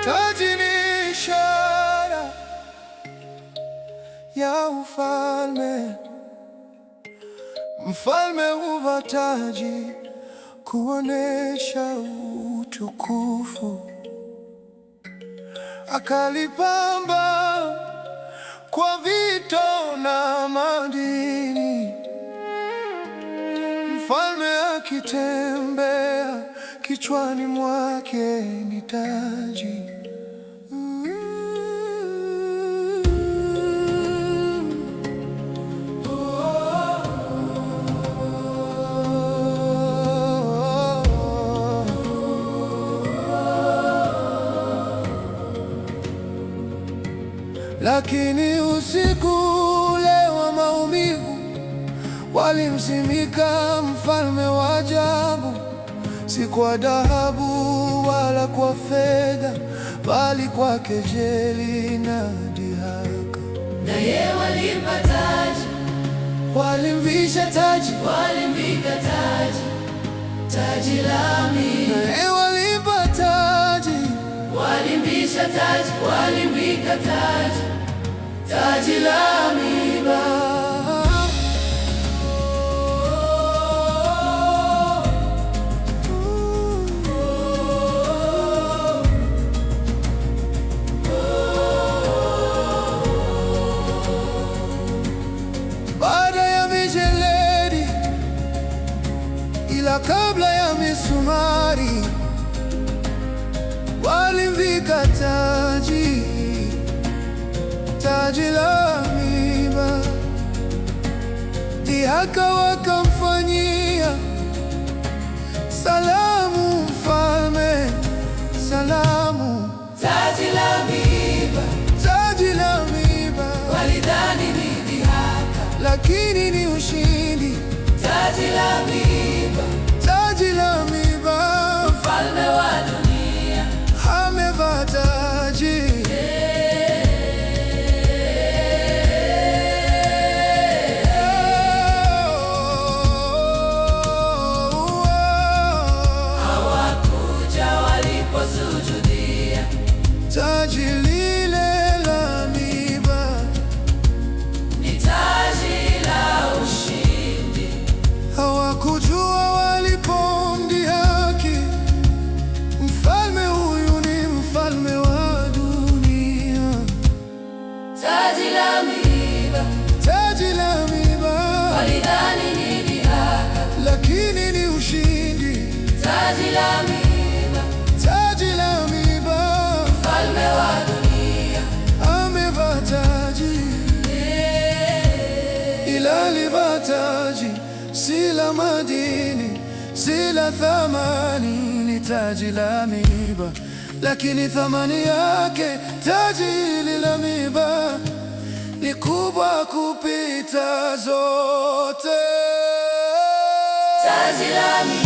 Taji ni ishara ya ufalme. Mfalme huvaa taji kuonesha utukufu, akalipamba kwa vito na madini. Mfalme akitembea, kichwani mwake ni taji. Lakini usiku ule wa maumivu, walimsimika mfalme wa ajabu, si kwa dhahabu wala kwa fedha, bali kwa kejeli na dhihaka. Naye walimpa taji, walimvisha taji, walimvika taji, taji la miiba. Naye walimpa taji, walimvisha taji, walimvika taji, taji la miiba. Baada ya mijeledi, ila kabla ya misumari, walimvika taji, taji la miiba. Dhihaka wakamfanyia, salamu mfalme, salamu. Taji la miiba, taji la miiba. Walidhani ni dhihaka, lakini ni ushindi. Taji la miiba, taji la miiba. Mfalme wa dunia amevaa taji. Hawakuja waliposujudia taji lile la miiba, ni taji la ushindi. hawakujua walipomdhihaki, mfalme huyu ni mfalme wa dunia. Taji la miiba, taji la miiba. walidhani ni dhihaka, lakini ni ushindi. taji la miiba, taji la miiba. mfalme wa dunia amevaa taji. Ila alivaa taji si la madini, si la thamani, ni taji la miiba. Lakini thamani yake taji hili la miiba ni kubwa kupita zote. taji la miiba.